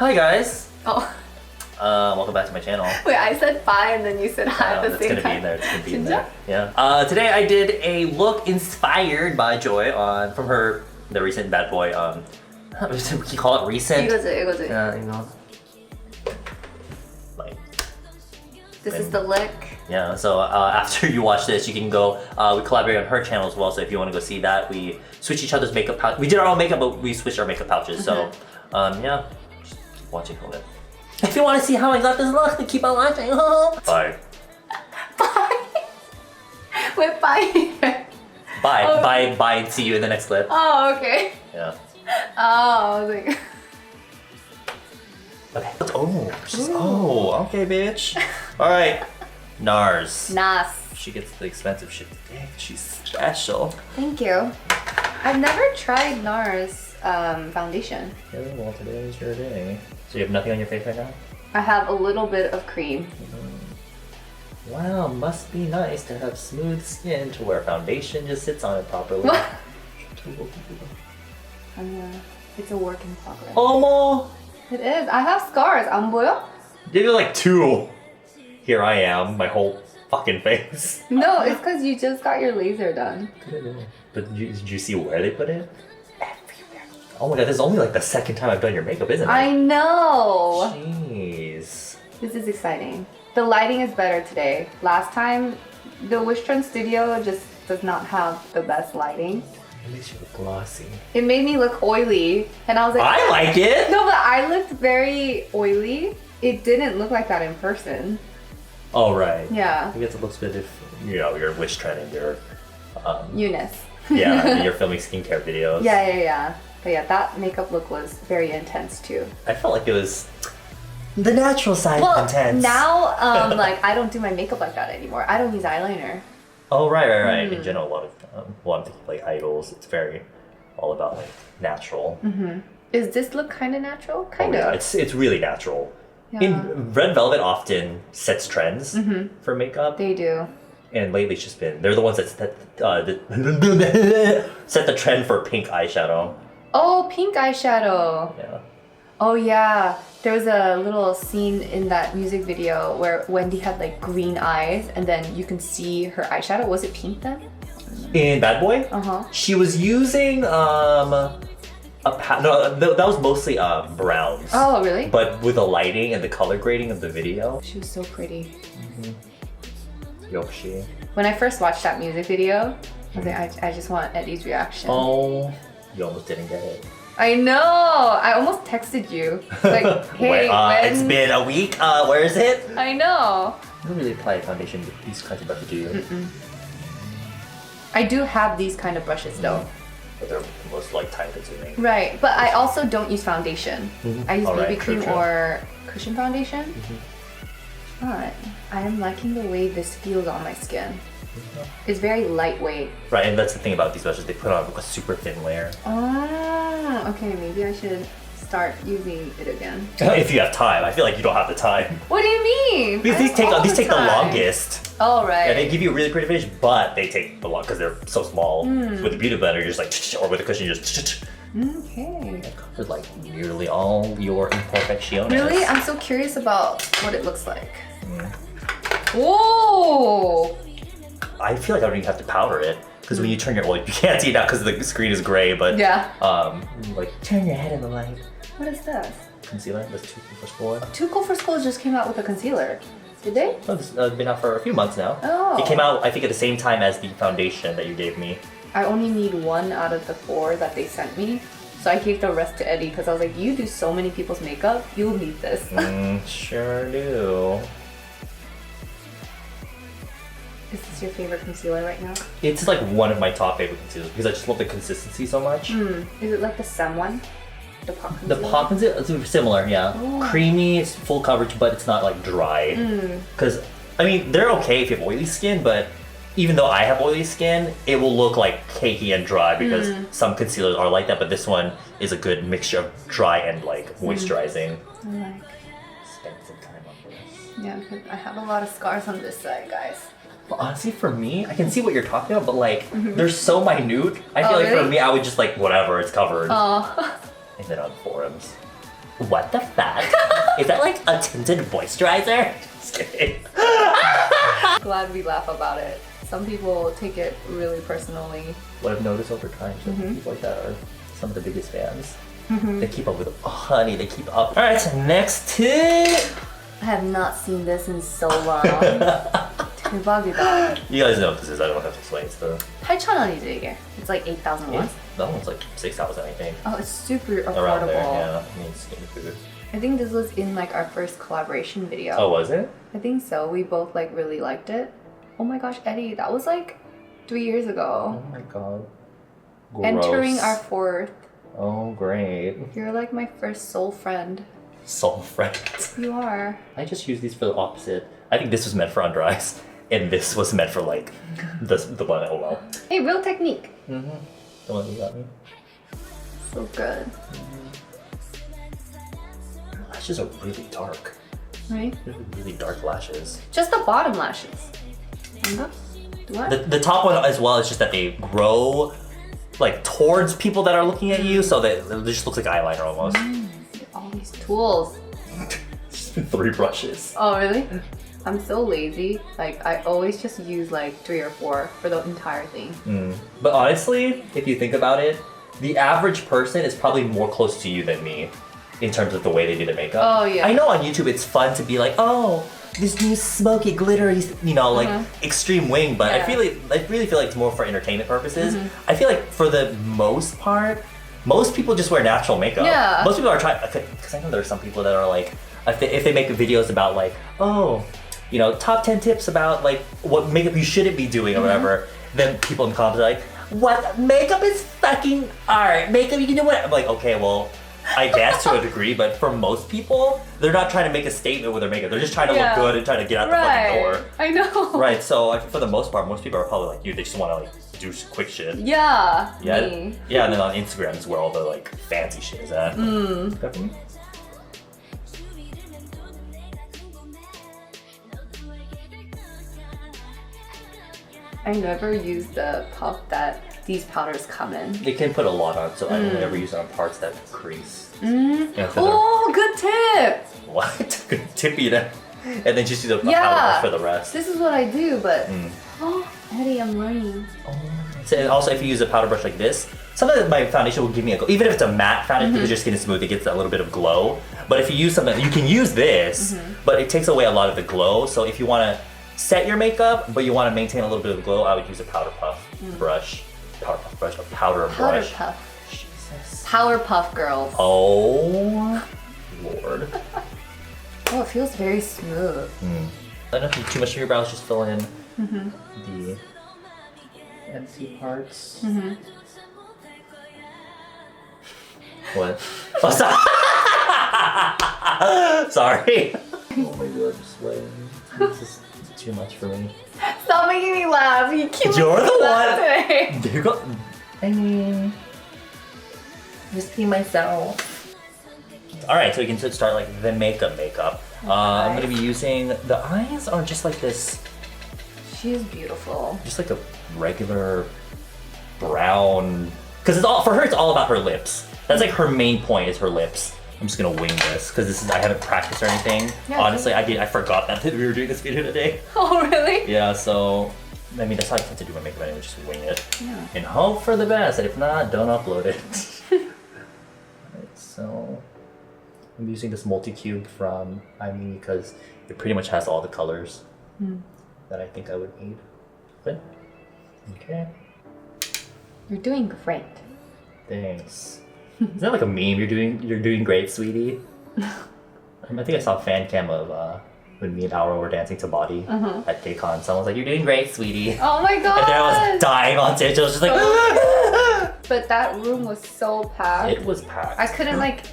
Hi guys. Oh. Welcome back to my channel. Wait, I said bye and then you said hi at the same time. It's gonna be in there. Yeah. Today I did a look inspired by Joy from the recent Bad Boy. We call it recent. 이거지. Yeah, you know. Like. This is the lick. Yeah. So after you watch this, you can go. We collaborate on her channel as well. So if you want to go see that, we switch each other's makeup pouch. We did our own makeup, but we switched our makeup pouches. So yeah, just watching from it. If you want to see how I got this look, then keep on watching. Bye. Bye. Wait, bye. Bye. Oh. Bye. And see you in the next clip. Oh, okay. Yeah. Oh, I was like... Okay. Okay, bitch. All right. NARS. NARS. She gets the expensive shit today. She's special. Thank you. I've never tried NARS foundation. Yeah, well, today is your day. So you have nothing on your face right now? I have a little bit of cream. Wow, must be nice to have smooth skin to where foundation just sits on it properly. What? It's a work in progress. Almost. It is. I have scars. 안 보여? Give it like 2. Here I am, my whole fucking face. No, it's because you just got your laser done. But did you see where they put it? Everywhere. Oh my god, this is only like the second time I've done your makeup, isn't it? I know. Jeez. This is exciting. The lighting is better today. Last time, the Wishtrend studio just does not have the best lighting. It makes you look glossy. It made me look oily, and I was like, I like it! No, but I looked very oily. It didn't look like that in person. Oh, right. Yeah. I guess it looks good if, you know, you're wish trending, you're... Eunice. Yeah, you're filming skincare videos. Yeah. But yeah, that makeup look was very intense too. I felt like it was the natural side of intense. Now, like, I don't do my makeup like that anymore. I don't use eyeliner. Oh, right. In general, a lot of like idols, it's very all about like natural. Is this look kind of natural? Kind of. Yeah, it's really natural. Yeah. In Red Velvet often sets trends for makeup. They do. And lately it's just been, they're the ones that set the trend for pink eyeshadow. Oh, pink eyeshadow. Yeah. Oh yeah, there was a little scene in that music video where Wendy had like green eyes and then you can see her eyeshadow. Was it pink then? In Bad Boy? Uh-huh. She was using that was mostly browns. Oh, really? But with the lighting and the color grading of the video. She was so pretty. Yoshi. When I first watched that music video, I was like, I just want Eddie's reaction. Oh, you almost didn't get it. I know! I almost texted you. Like, hey, when... It's been a week. Where is it? I know. I don't really apply foundation with these kinds of brushes, do you? I do have these kind of brushes though. But they're most like time consuming. Right, but I also don't use foundation. I use BB cream true. or cushion foundation. But I am liking the way this feels on my skin. It's very lightweight. Right, and that's the thing about these brushes, they put on a super thin layer. Oh, okay, maybe I should start using it again. If you have time. I feel like you don't have the time. What do you mean? Because these take the longest. Oh, right. And they give you a really pretty finish, but they take the long because they're so small. With the beauty blender, you're just like, or with the cushion, you're just. Okay. That covers like nearly all your imperfections. Really? I'm so curious about what it looks like. Whoa! I feel like I don't even have to powder it because when you turn your, well, you can't see it now because the screen is gray, but yeah. Like turn your head in the light. What is this? Concealer. That's Too Cool for School. Too Cool for School just came out with a concealer. Did they? Oh, it's been out for a few months now. Oh. It came out, I think, at the same time as the foundation that you gave me. I only need 1 out of the 4 that they sent me. So I gave the rest to Eddie because I was like, you do so many people's makeup, you'll need this. Sure do. Is this your favorite concealer right now? It's like one of my top favorite concealers because I just love the consistency so much. Is it like the Sem one? The pop concealer? The pop concealer is similar, yeah. Oh. Creamy, it's full coverage, but it's not like dry. Because, I mean, they're okay if you have oily skin, but even though I have oily skin, it will look like cakey and dry because some concealers are like that, but this one is a good mixture of dry and like moisturizing. I like. Spend some time on this. Yeah, because I have a lot of scars on this side, guys. But honestly, for me, I can see what you're talking about, but like, they're so minute. I feel like really? for me, I would just like, whatever, it's covered. Oh. And then on forums. What the fuck? Is that like a tinted moisturizer? Just kidding. Glad we laugh about it. Some people take it really personally. What I've noticed over time, so people like that are some of the biggest fans. They keep up with honey, they keep up. Alright, next tip! I have not seen this in so long. 대박이다. You guys know what this is, I don't have to explain. It's the 8,000원이지 이게. It's like 8,000 won. that one's like 6,000 I think. Oh, it's super affordable. Around there, yeah. I mean, Skinfood. I think this was in like our first collaboration video. Oh, was it? I think so. We both like really liked it. Oh my gosh, Eddie, that was like 3 years ago. Oh my god. Gross. Entering our 4th. Oh, great. You're like my first soul friend. Soul friend. You are. I just use these for the opposite. I think this was meant for under eyes, and this was meant for like the one at well. Hey, real technique. The one you got me. So good. Lashes are really dark. Right? Really dark lashes. Just the bottom lashes. What? The top one as well is just that they grow like towards people that are looking at you, so that it just looks like eyeliner almost. All these tools. 3 brushes. Oh, really? I'm so lazy. Like, I always just use like 3 or 4 for the entire thing. But honestly, if you think about it, the average person is probably more close to you than me in terms of the way they do their makeup. Oh, yeah. I know on YouTube it's fun to be like, oh, this new smoky, glittery, you know, like extreme wing, but Yeah. I really feel like it's more for entertainment purposes. I feel like for the most part, most people just wear natural makeup. Yeah. Most people are trying, because I know there are some people that are like, if they make videos about like, oh, you know, top 10 tips about like what makeup you shouldn't be doing or whatever, then people in the comments are like, what? Makeup is fucking art. Makeup, you can do what? I'm like, okay, well, I guess to a degree, but for most people, they're not trying to make a statement with their makeup. They're just trying to look good and trying to get out the fucking door. I know. Right, so for the most part, most people are probably like you. They just want to like do quick shit. Yeah. Yeah, Me. yeah, and then on Instagram is where all the like fancy shit is at. Definitely. I never use the puff that these powders come in. They can put a lot on, so I only ever use it on parts that crease. Yeah, Oh, good tip! what? Good tippy to, and then just use a powder Yeah. brush for the rest. This is what I do, but oh, Eddie, I'm learning. So, and also, if you use a powder brush like this, sometimes my foundation will give me a glow. Even if it's a matte foundation, because your skin is smooth, it gets that little bit of glow. But if you use something, you can use this, but it takes away a lot of the glow. So if you want to set your makeup, but you want to maintain a little bit of glow, I would use a powder puff brush. Powder puff brush, a powder Powder brush. puff. Jesus. Power puff girls. Oh, Lord. Oh, it feels very smooth. I don't think too much of your brows, just fill in the empty parts. What? Oh, sorry. Oh my god, I'm sweating. This is too much for me. Stop making me laugh. You keep You're making me the laugh one. today. There you go. I mean, just be myself. All right, so we can start like the makeup. I'm gonna be using, the eyes are just like this, She is beautiful. just like a regular brown, because it's all, for her, it's all about her lips. That's like her main point is her lips. I'm just gonna wing this, because this is, I haven't practiced or anything. Yeah, honestly, I forgot that we were doing this video today. Oh, really? Yeah, so, I mean, that's how I tend to do my makeup anyway, just wing it. Yeah. And hope for the best, and if not, don't upload it. Alright, so I'm using this multi-cube from IME because it pretty much has all the colors that I think I would need. Good. Okay. You're doing great. Thanks. Is that like a meme? You're doing great, sweetie. I think I saw a fan cam of when me and Aura were dancing to Body at Daycon. Someone was like, "You're doing great, sweetie." Oh my god! And then I was dying on stage. I was just like, But that room was so packed. it was packed. I couldn't like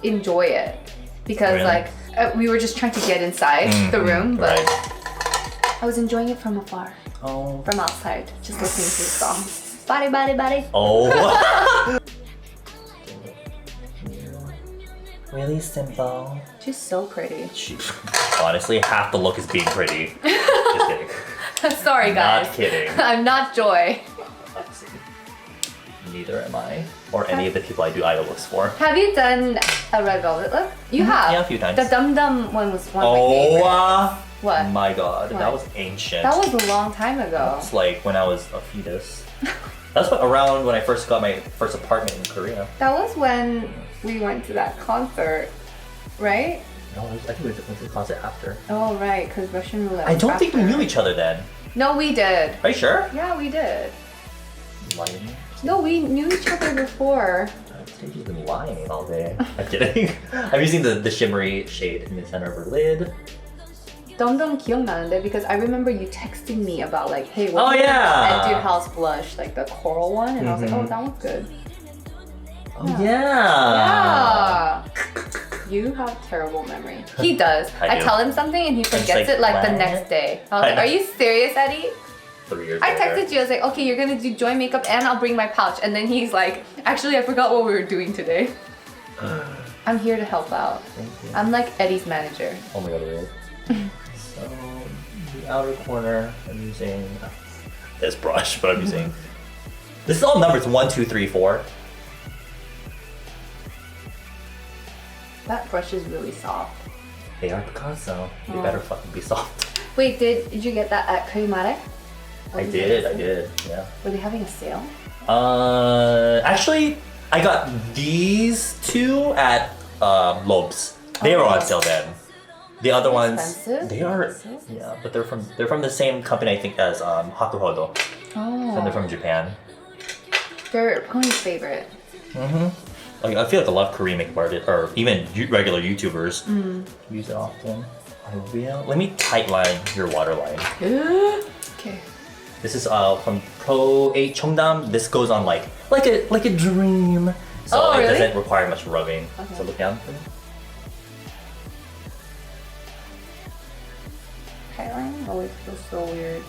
enjoy it because Really? like we were just trying to get inside the room, but Right. I was enjoying it from afar, Oh. from outside, just listening to the song. Body, body, body. Oh. Really simple. She's so pretty. Honestly, half the look is being pretty. Just kidding. Sorry, guys. Not kidding. I'm not Joy. Neither am I, or any of the people I do idol looks for. Have you done a red velvet look? You have. Yeah, a few times. The Dum Dum one was one of my favorites. What? My God, What? that was ancient. That was a long time ago. It's like when I was a fetus. That's around when I first got my first apartment in Korea. That was when we went to that concert, right? No, I think we went to the closet after. Oh, right, because Russian roulette. I was don't think we after. knew each other then. No, we did. Are you sure? Yeah, we did. You lying to me? No, we knew each other before. You've been lying all day. I'm kidding. I'm using the shimmery shade in the center of her lid. 덤덤 기억나는데 because I remember you texting me about like, hey, what Oh, do you think yeah. of Etude House blush, like the coral one, and I was like, oh, that one's good. Oh yeah. Yeah. You have terrible memory. He does. I I do. tell him something and he forgets like, it like the what? next day. I was I like, know. are you serious, Eddie? 3 years I later. texted you, I was like, okay, you're gonna do joint makeup and I'll bring my pouch. And then he's like, actually, I forgot what we were doing today. I'm here to help out. Thank you. I'm like Eddie's manager. Oh my God, really? So the outer corner, I'm using this brush, but I'm using. This is all numbers 1, 2, 3, 4. That brush is really soft. They are Picasso. They Oh. better fucking be soft. Wait, did you get that at Creme? I did, yeah. Were they having a sale? Actually, I got these two at Lobes. They were on sale then. The other ones, Expensive? they are, Expensive? yeah, but they're from the same company I think as Hakuhodo. Oh. And they're from Japan. They're Pony's favorite. Like, I feel like a lot of Korean makeup artists, or even regular YouTubers, use it often. I will. Let me tight line your waterline. Okay. This is from Pro 8 CHEONGDAM. This goes on like a dream. So Oh, it really? doesn't require much rubbing. Okay. So look down for me. Highlining always feels so weird.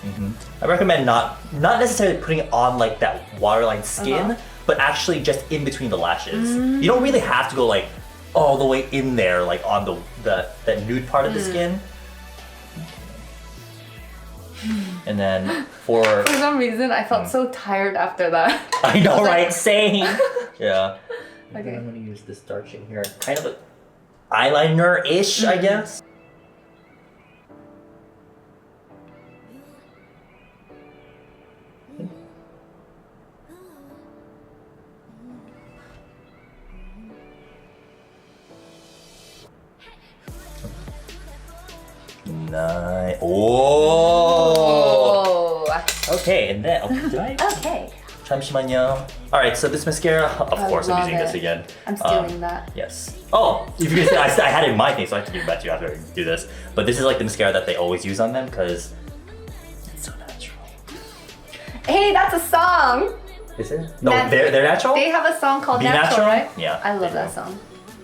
I recommend not necessarily putting it on like that waterline skin, Uh-huh. but actually just in between the lashes. You don't really have to go like all the way in there, like on that nude part of the skin. And then for For some reason, I felt so tired after that. I know, was like- right? Same. Yeah. And Okay. then I'm gonna use this dark shade here, kind of a eyeliner-ish, I guess. Nice. Oh. Oh. Okay, and then did I? Okay. 잠시만요. All right, so this mascara, of I course, I'm love using this it. again. I'm stealing that. Yes. Oh, if you can say, I had it in my thing, so I have to give it back to you after I do this. But this is like the mascara that they always use on them because it's so natural. Hey, that's a song. Is it? No, Nat- they're natural. They have a song called Be Natural, Natural? right? Yeah, I love they that do. song.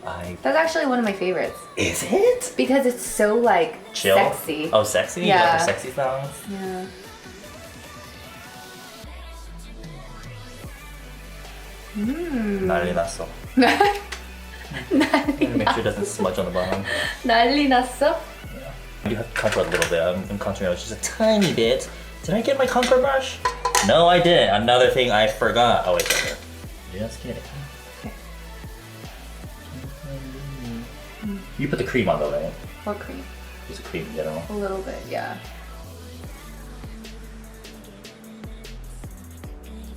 I That's actually one of my favorites is it because it's so like chill? sexy. Oh, sexy. You Yeah. love her sexy songs. Yeah. 난리 났어. Make sure it doesn't smudge on the bottom. 난리 났어? You have to contour a little bit. I'm contouring out just a tiny bit. Did I get my contour brush? No, I didn't. Another thing I forgot. Oh, wait, right here. Just kidding. You put the cream on though, right? What cream? Just cream in general. A little bit, yeah.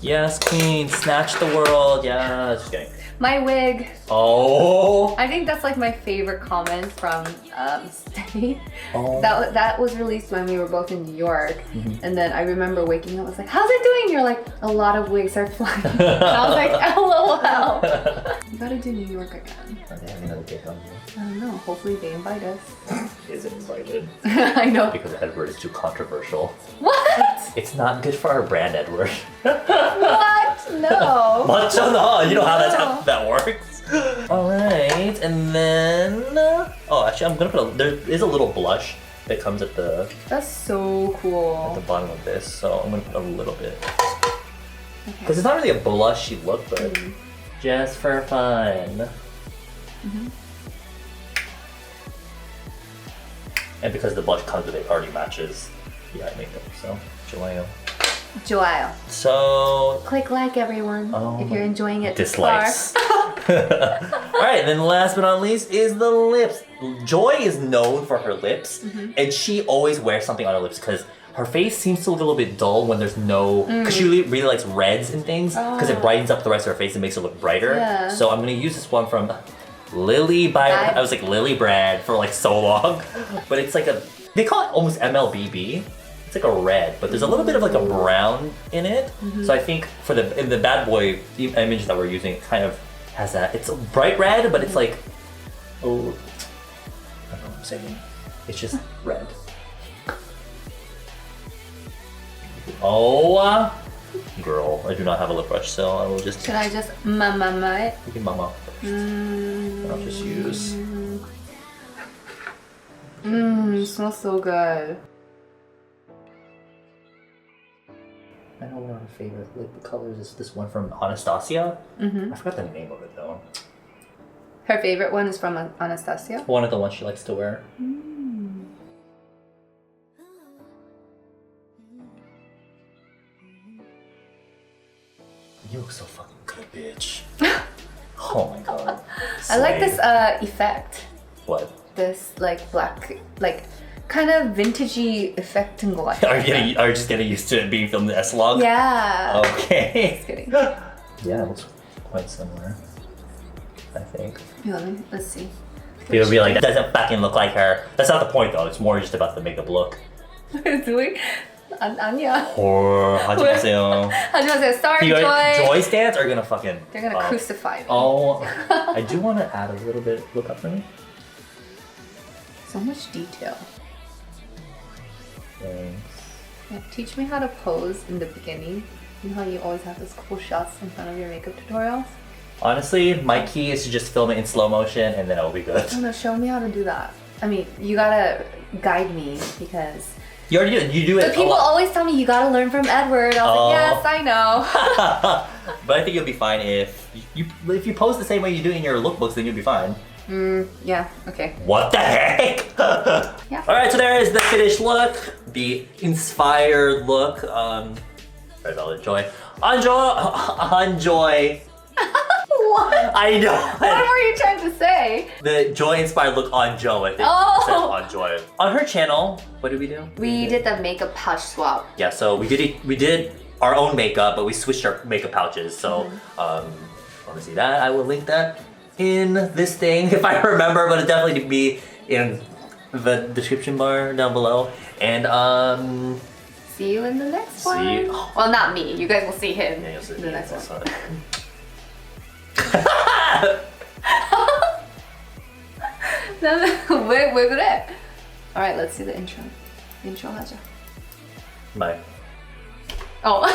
Yes, queen, snatch the world. Yeah, just kidding. My wig. Oh. I think that's like my favorite comment from Stephanie. Oh. That was released when we were both in New York, and then I remember waking up. I was like, "How's it doing?" You're like, "A lot of wigs are flying." And I was like, "LOL." You gotta do New York again. Are they having another cake on you? I don't know. Hopefully they invite us. Is it invited? I know. Because Edward is too controversial. What? It's not good for our brand, Edward. What? No. 맞잖아. You know how that works. All right, and then oh, actually, I'm gonna put there is a little blush that comes at the That's so cool. bottom of this, so I'm gonna put a little bit Okay. because it's not really a blushy look, but just for fun. And because the blush comes with it already matches the eye makeup, so 좋아요. 좋아요. So Click like everyone if you're enjoying it. dislikes. Alright, then last but not least is the lips. Joy is known for her lips, and she always wears something on her lips because her face seems to look a little bit dull when there's no, because she really likes reds and things because it brightens up the rest of her face and makes her look brighter. Yeah. So I'm gonna use this one from LILYBYRED. I was like LILYBYRED for like so long, but it's like they call it almost MLBB. It's like a red, but there's a little bit of like a brown in it. So I think for in the bad boy image that we're using, it kind of has that. It's a bright red, but it's like, oh, I don't know what I'm saying. It's just red. Oh, girl, I do not have a lip brush, so I will just. Should I just mama it? You can mama first. And I'll just use. Smells so good. I know one of my favorite lip colors is this one from Anastasia. I forgot the name of it though. Her favorite one is from Anastasia? One of the ones she likes to wear. You look so fucking good, bitch. Oh my god. I like this effect. What? This like black, like kind of vintagey effect in Are you just getting used to it being filmed in S-Log? Yeah. Okay. Just kidding. Yeah, it looks quite similar, I think. Yeah, let's see. People would be like, that doesn't fucking look like her. That's not the point though, it's more just about the makeup look. doing? 아니야. Or, 하지 마세요. 하지 마세요. Sorry, Joy. Joy stands are gonna fucking... They're gonna crucify me. Oh, I do want to add a little bit, look up for me. So much detail. Thanks. Yeah, teach me how to pose in the beginning. You know how you always have those cool shots in front of your makeup tutorials? Honestly, my key is to just film it in slow motion and then it'll be good. No, show me how to do that. I mean, you gotta guide me because... You already do it. You do it. But people always tell me you gotta learn from Edward. I was like, yes, I know. But I think you'll be fine if you pose the same way you do in your lookbooks, then you'll be fine. Yeah, okay. What the heck? Yeah. Alright, so there is the finished look, the inspired look. Sorry about it, Joy. Enjoy. What? I know. What were you trying to say? The Joy inspired look on Joe, I think. Oh. It says on Joy. On her channel, what did we do? We did the makeup pouch swap. Yeah, so we did our own makeup, but we switched our makeup pouches. So, want to see that? I will link that in this thing if I remember, but it definitely be in the description bar down below. And see you in the next one. See. Well, not me. You guys will see him Yeah, you'll see in the next one. 왜 그래? Alright, let's see the intro. Intro 하자. Bye. Oh.